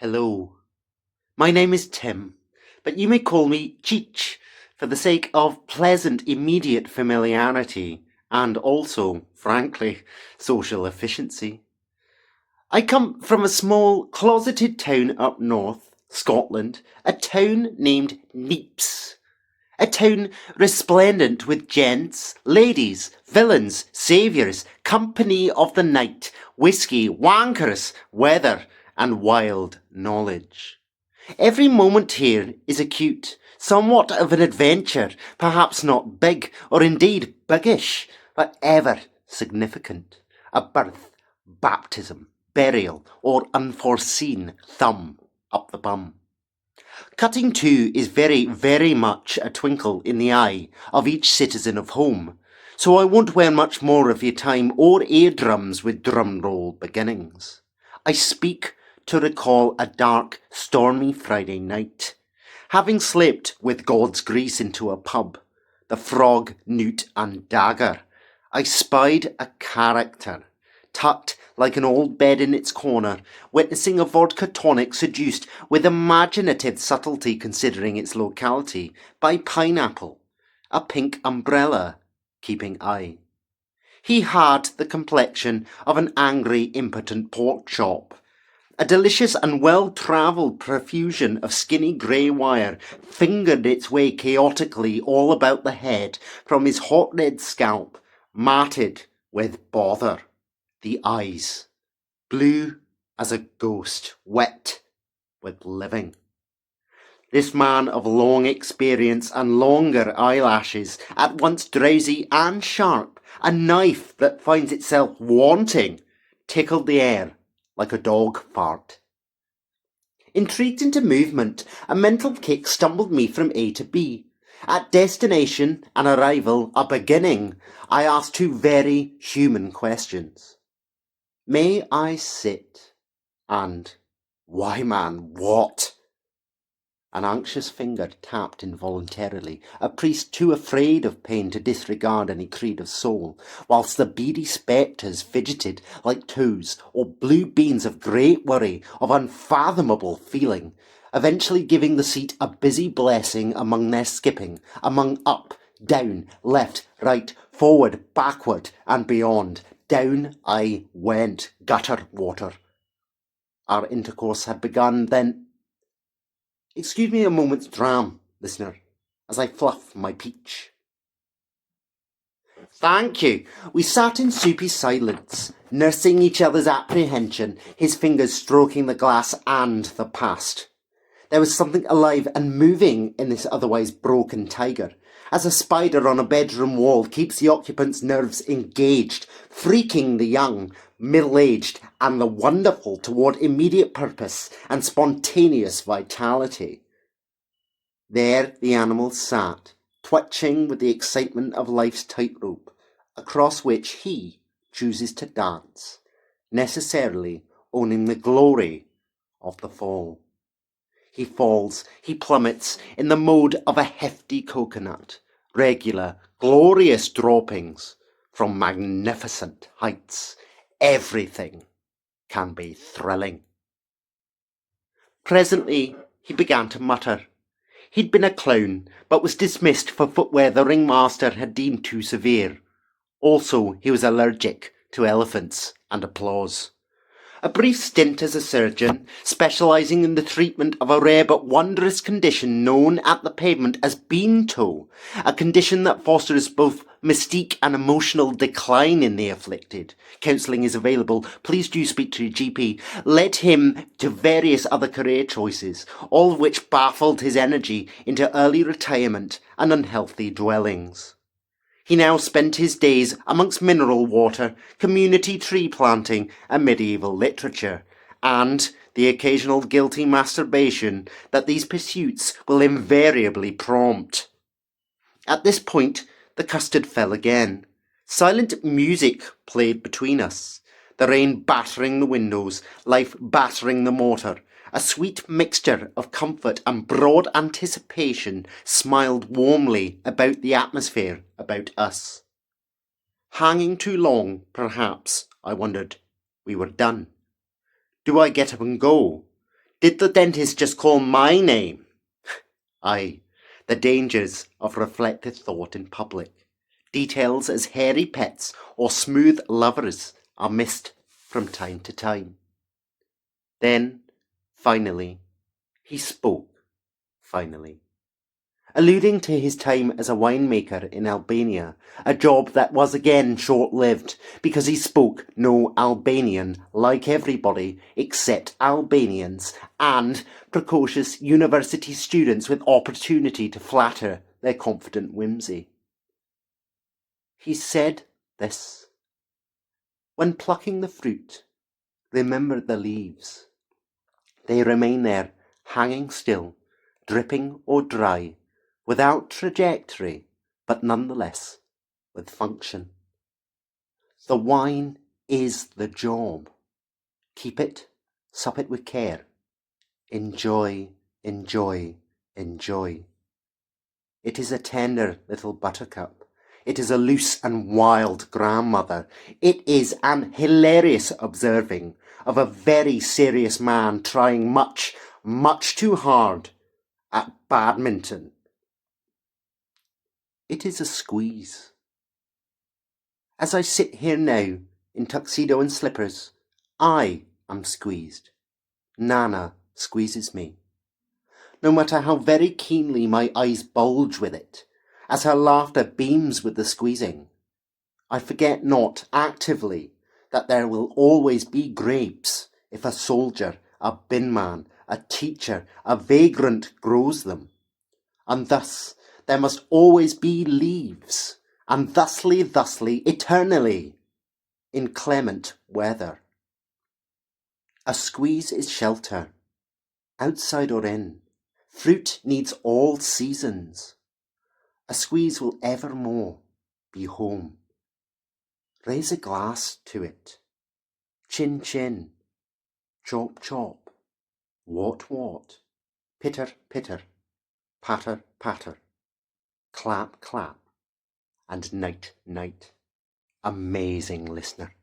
Hello, my name is Tim, but you may call me Cheech for the sake of pleasant immediate familiarity and also, frankly, social efficiency. I come from a small closeted town up north, Scotland, a town named Neeps. A town resplendent with gents, ladies, villains, saviours, company of the night, whisky, wankers, weather, and wild knowledge. Every moment here is acute, somewhat of an adventure, perhaps not big, or indeed biggish, but ever significant. A birth, baptism, burial, or unforeseen thumb up the bum. Cutting to is very, very much a twinkle in the eye of each citizen of home, so I won't wear much more of your time or eardrums with drum roll beginnings. I speak to recall a dark, stormy Friday night. Having slipped with God's grease into a pub, the Frog, Newt and Dagger, I spied a character tucked like an old bed in its corner, witnessing a vodka tonic seduced with imaginative subtlety considering its locality by pineapple, a pink umbrella keeping eye. He had the complexion of an angry, impotent pork chop. A delicious and well-travelled profusion of skinny grey wire fingered its way chaotically all about the head from his hot red scalp, matted with bother. The eyes, blue as a ghost, wet with living. This man of long experience and longer eyelashes, at once drowsy and sharp, a knife that finds itself wanting, tickled the air like a dog fart. Intrigued into movement, a mental kick stumbled me from A to B. At destination, an arrival, a beginning, I asked two very human questions. May I sit? And, why man, what? An anxious finger tapped involuntarily, a priest too afraid of pain to disregard any creed of soul, whilst the beady spectres fidgeted like toes or blue beans of great worry, of unfathomable feeling, eventually giving the seat a busy blessing among their skipping, among up, down, left, right, forward, backward, and beyond. Down I went, gutter water. Our intercourse had begun then. Excuse me a moment's dram, listener, as I fluff my peach. Thank you. We sat in soupy silence, nursing each other's apprehension, his fingers stroking the glass and the past. There was something alive and moving in this otherwise broken tiger, as a spider on a bedroom wall keeps the occupant's nerves engaged, freaking the young, middle-aged, and the wonderful toward immediate purpose and spontaneous vitality. There the animal sat, twitching with the excitement of life's tightrope, across which he chooses to dance, necessarily owning the glory of the fall. He falls, he plummets in the mode of a hefty coconut, regular, glorious droppings from magnificent heights. Everything can be thrilling. Presently he began to mutter. He'd been a clown, but was dismissed for footwear the ringmaster had deemed too severe. Also, he was allergic to elephants and applause. A brief stint as a surgeon, specialising in the treatment of a rare but wondrous condition known at the pavement as bean toe, a condition that fosters both mystique and emotional decline in the afflicted. Counselling is available, please do speak to your GP, led him to various other career choices, all of which baffled his energy into early retirement and unhealthy dwellings. He now spent his days amongst mineral water, community tree planting, and medieval literature, and the occasional guilty masturbation that these pursuits will invariably prompt. At this point, the custard fell again. Silent music played between us, the rain battering the windows, life battering the mortar. A sweet mixture of comfort and broad anticipation smiled warmly about the atmosphere about us. Hanging too long, perhaps, I wondered. We were done. Do I get up and go? Did the dentist just call my name? Aye, the dangers of reflective thought in public. Details as hairy pets or smooth lovers are missed from time to time. Then, finally, he spoke, finally, alluding to his time as a winemaker in Albania, a job that was again short-lived because he spoke no Albanian like everybody except Albanians and precocious university students with opportunity to flatter their confident whimsy. He said this: "When plucking the fruit, remember the leaves. They remain there, hanging still, dripping or dry, without trajectory, but nonetheless with function. The wine is the job. Keep it, sup it with care. Enjoy, enjoy, enjoy. It is a tender little buttercup. It is a loose and wild grandmother. It is an hilarious observing of a very serious man trying much, much too hard at badminton. It is a squeeze. As I sit here now, in tuxedo and slippers, I am squeezed. Nana squeezes me. No matter how very keenly my eyes bulge with it, as her laughter beams with the squeezing, I forget not actively that there will always be grapes if a soldier, a binman, a teacher, a vagrant grows them. And thus there must always be leaves, and thusly, eternally, inclement weather. A squeeze is shelter, outside or in. Fruit needs all seasons. A squeeze will evermore be home. Raise a glass to it. Chin chin, chop chop, what, pitter pitter, patter patter, clap clap, and night night. Amazing listener.